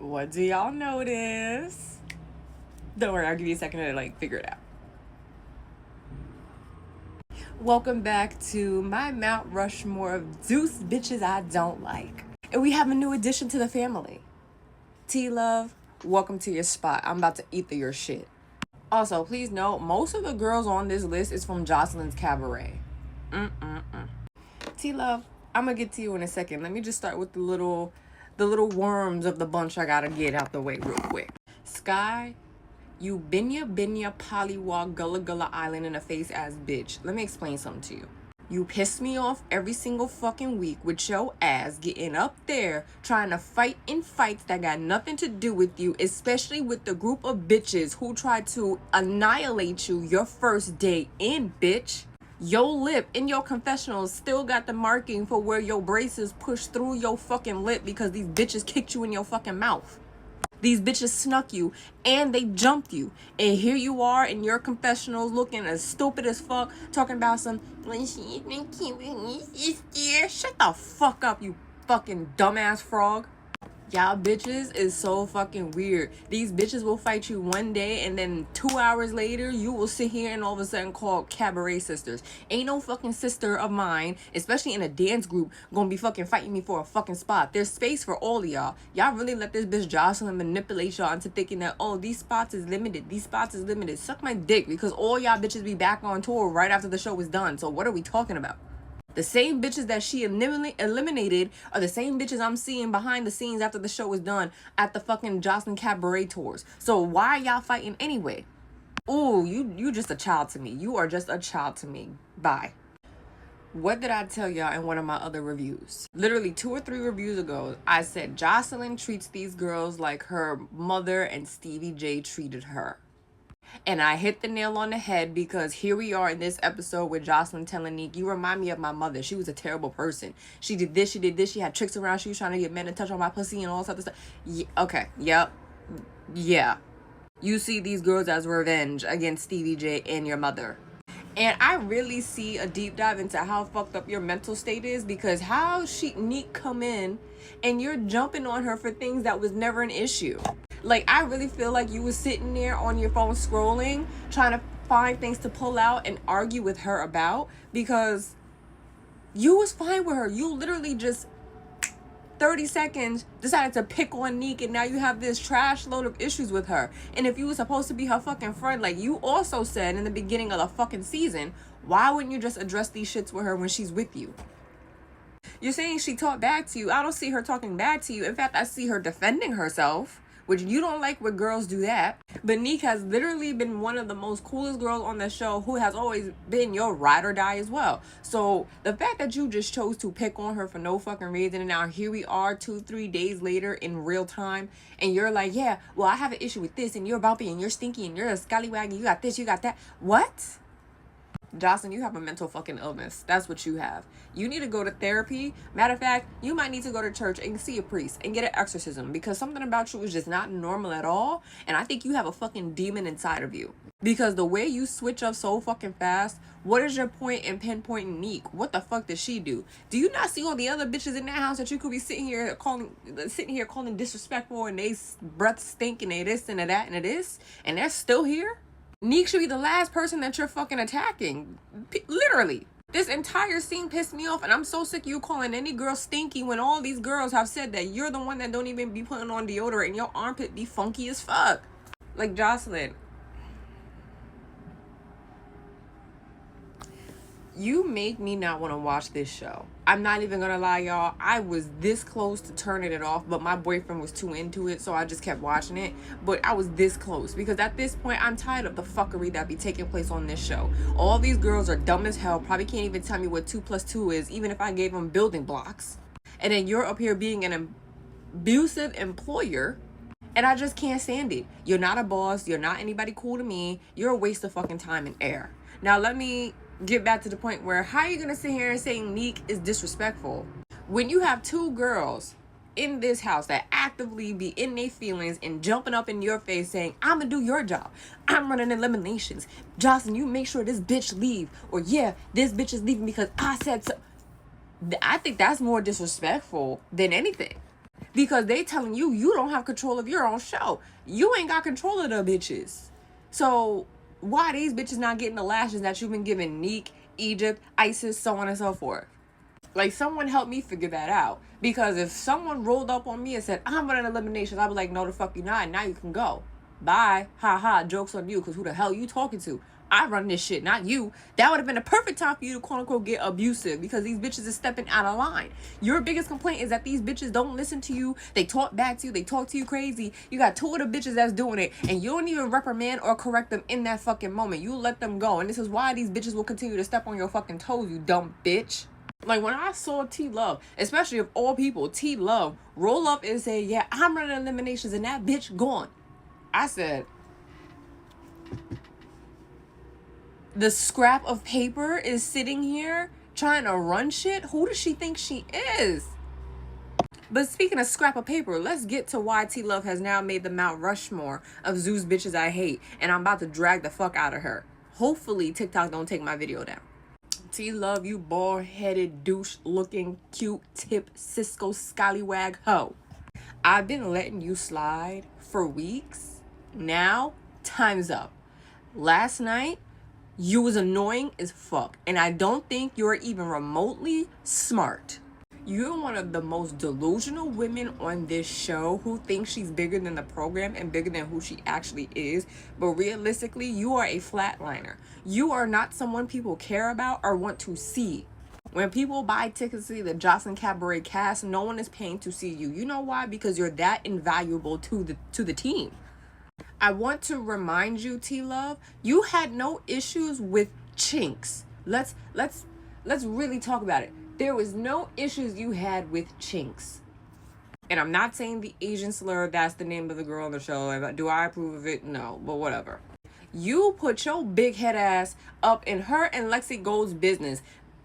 What do y'all notice? Don't worry, I'll give you a second to figure it out. Welcome back to my Mount Rushmore of Deuce bitches I don't like. And we have a new addition to the family. TeLove, welcome to your spot. I'm about to eat your shit. Also, please note, most of the girls on this list is from Joseline's Cabaret. TeLove, I'm gonna get to you in a second. Let me just start with the little worms of the bunch I gotta get out the way real quick. Sky, you binya polywog gullah island in a face ass bitch. Let me explain something to you. You piss me off every single fucking week with your ass getting up there trying to fight in fights that got nothing to do with you, especially with the group of bitches who tried to annihilate you your first day in, bitch. Your lip in your confessionals still got the marking for where your braces pushed through your fucking lip because these bitches kicked you in your fucking mouth. These bitches snuck you and they jumped you. And here you are in your confessionals looking as stupid as fuck, talking about some, shut the fuck up, you fucking dumbass frog. Y'all bitches is so fucking weird. These bitches will fight you one day and then 2 hours later you will sit here and all of a sudden call Cabaret sisters. Ain't no fucking sister of mine, especially in a dance group, gonna be fucking fighting me for a fucking spot. There's space for all of y'all. Y'all really let this bitch Joseline manipulate y'all into thinking that, oh, these spots is limited. These spots is limited. Suck my dick, because all y'all bitches be back on tour right after the show is done. So what are we talking about? The same bitches that she eliminated are the same bitches I'm seeing behind the scenes after the show is done at the fucking Joseline Cabaret tours. So why are y'all fighting anyway? Ooh, you just a child to me. You are just a child to me. Bye. What did I tell y'all in one of my other reviews? Literally 2 or 3 reviews ago, I said Joseline treats these girls like her mother and Stevie J treated her. And I hit the nail on the head, because here we are in this episode with Joseline telling Nick, you remind me of my mother. She was a terrible person. She did this, she did this. She had tricks around. She was trying to get men to touch on my pussy and all this other stuff. Yeah, okay, yep. Yeah. You see these girls as revenge against Stevie J and your mother. And I really see a deep dive into how fucked up your mental state is, because how Nick come in and you're jumping on her for things that was never an issue. Like, I really feel like you was sitting there on your phone scrolling, trying to find things to pull out and argue with her about, because you was fine with her. You literally just 30 seconds decided to pick on Nick, and now you have this trash load of issues with her. And if you were supposed to be her fucking friend, like you also said in the beginning of the fucking season, why wouldn't you just address these shits with her when she's with you? You're saying she talked back to you. I don't see her talking back to you. In fact, I see her defending herself, which you don't like when girls do that. But Nick has literally been one of the most coolest girls on the show, who has always been your ride or die as well. So the fact that you just chose to pick on her for no fucking reason, and now here we are 2-3 days later in real time, and you're like, yeah, well, I have an issue with this, and you're bumpy, and you're stinky, and you're a scallywag, and you got this, you got that. What? Joseline, you have a mental fucking illness. That's what you have. You need to go to therapy. Matter of fact, you might need to go to church and see a priest and get an exorcism, because something about you is just not normal at all. And I think you have a fucking demon inside of you, because the way you switch up so fucking fast. What is your point in pinpointing Nick? What the fuck does she do? Do you not see all the other bitches in that house that you could be sitting here calling disrespectful, and they breath stink, and they this and that and this, and they're still here? Nick should be the last person that you're fucking attacking. Literally. This entire scene pissed me off, and I'm so sick of you calling any girl stinky when all these girls have said that you're the one that don't even be putting on deodorant and your armpit be funky as fuck. Like, Joseline, you make me not want to watch this show. I'm not even gonna lie, y'all. I was this close to turning it off, but my boyfriend was too into it, so I just kept watching it. But I was this close, because at this point, I'm tired of the fuckery that be taking place on this show. All these girls are dumb as hell, probably can't even tell me what 2 + 2 is, even if I gave them building blocks. And then you're up here being an abusive employer, and I just can't stand it. You're not a boss. You're not anybody cool to me. You're a waste of fucking time and air. Now, let me get back to the point where, how are you gonna sit here and say Nick is disrespectful when you have 2 girls in this house that actively be in their feelings and jumping up in your face saying, I'm gonna do your job, I'm running eliminations, Joseline, you make sure this bitch leave, or yeah, this bitch is leaving because I said so. I think that's more disrespectful than anything. Because they telling you don't have control of your own show. You ain't got control of the bitches. So why these bitches not getting the lashes that you've been giving Neek, Egypt, ISIS, so on and so forth? Like, someone help me figure that out. Because if someone rolled up on me and said, I'm running eliminations, I'd be like, no, the fuck you not. Now you can go. Bye. Ha ha. Joke's on you, because who the hell you talking to? I run this shit, not you. That would have been a perfect time for you to quote unquote get abusive, because these bitches is stepping out of line. Your biggest complaint is that these bitches don't listen to you. They talk back to you. They talk to you crazy. You got two of the bitches that's doing it, and you don't even reprimand or correct them in that fucking moment. You let them go. And this is why these bitches will continue to step on your fucking toes, you dumb bitch. Like, when I saw TeLove, especially of all people, TeLove roll up and say, yeah, I'm running eliminations, and that bitch gone. I said, the scrap of paper is sitting here trying to run shit? Who does she think she is? But speaking of scrap of paper, let's get to why TeLove has now made the Mount Rushmore of Zeus bitches I hate, and I'm about to drag the fuck out of her. Hopefully TikTok don't take my video down. TeLove, you bald-headed, douche-looking, cute-tip, Cisco scallywag hoe. I've been letting you slide for weeks. Now, time's up. Last night, you was annoying as fuck, and I don't think you're even remotely smart. You're one of the most delusional women on this show who thinks she's bigger than the program and bigger than who she actually is. But realistically, you are a flatliner. You are not someone people care about or want to see. When people buy tickets to see the Joseline Cabaret cast, no one is paying to see you. You know why? Because you're that invaluable to the team. I want to remind you, TeLove, you had no issues with Chinks. Let's really talk about it. There was no issues you had with Chinks. And I'm not saying the Asian slur, that's the name of the girl on the show. Do I approve of it? No, but whatever. You put your big head ass up in her and Lexi Gold's business.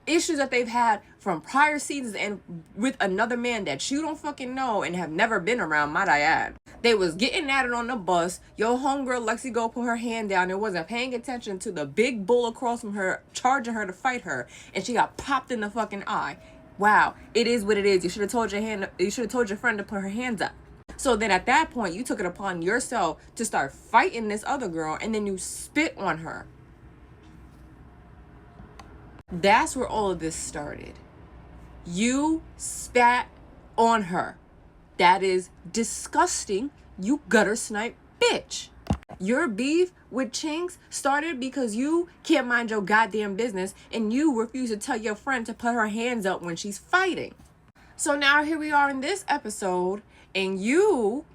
Issues that they've had from prior seasons and with another man that you don't fucking know and have never been around, might I add. They was getting at it on the bus. Your homegirl Lexi Gold put her hand down and wasn't paying attention to the big bull across from her, charging her to fight her, and she got popped in the fucking eye. Wow, it is what it is. You should have told your friend to put her hands up. So then at that point, you took it upon yourself to start fighting this other girl, and then you spit on her. That's where all of this started. You spat on her. That is disgusting, you gutter snipe bitch. Your beef with Chinks started because you can't mind your goddamn business and you refuse to tell your friend to put her hands up when she's fighting. So now here we are in this episode, and you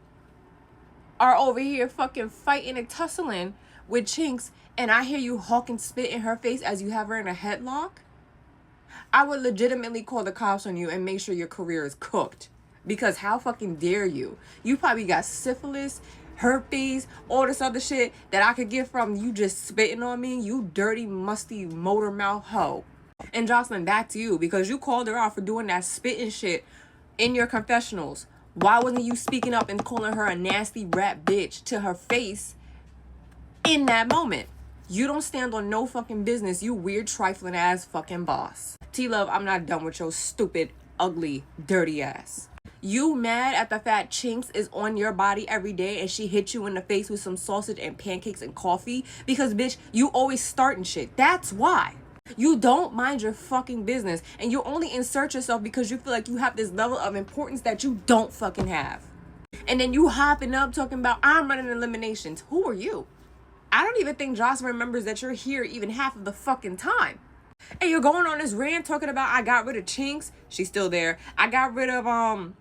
are over here fucking fighting and tussling with Chinks, and I hear you hawking spit in her face as you have her in a headlock. I would legitimately call the cops on you and make sure your career is cooked. Because how fucking dare you? You probably got syphilis, herpes, all this other shit that I could get from you just spitting on me, you dirty, musty, motor mouth hoe. And Joseline, back to you, because you called her out for doing that spitting shit in your confessionals. Why wasn't you speaking up and calling her a nasty rat bitch to her face in that moment? You don't stand on no fucking business, you weird, trifling ass fucking boss. TeLove, I'm not done with your stupid, ugly, dirty ass. You mad at the fact Chinks is on your body every day and she hit you in the face with some sausage and pancakes and coffee? Because, bitch, you always starting shit. That's why. You don't mind your fucking business, and you only insert yourself because you feel like you have this level of importance that you don't fucking have. And then you hopping up talking about, I'm running eliminations. Who are you? I don't even think Joseline remembers that you're here even half of the fucking time. And you're going on this rant talking about, I got rid of Chinks. She's still there. I got rid of,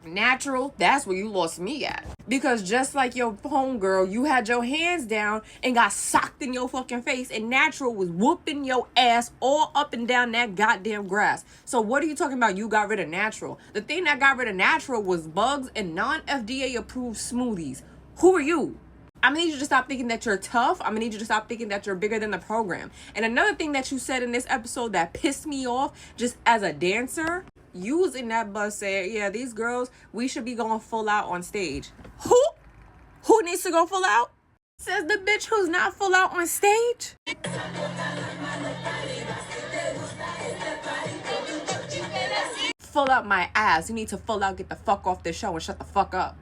Natural. That's where you lost me at. Because just like your homegirl, you had your hands down and got socked in your fucking face, and Natural was whooping your ass all up and down that goddamn grass. So what are you talking about? You got rid of Natural. The thing that got rid of Natural was bugs and non-FDA approved smoothies. Who are you? I'm gonna need you to stop thinking that you're tough. I'm gonna need you to stop thinking that you're bigger than the program. And another thing that you said in this episode that pissed me off, just as a dancer, you was in that bus saying, yeah, these girls, we should be going full out on stage. Who needs to go full out? Says the bitch who's not full out on stage. full out my ass. You need to full out get the fuck off this show and shut the fuck up.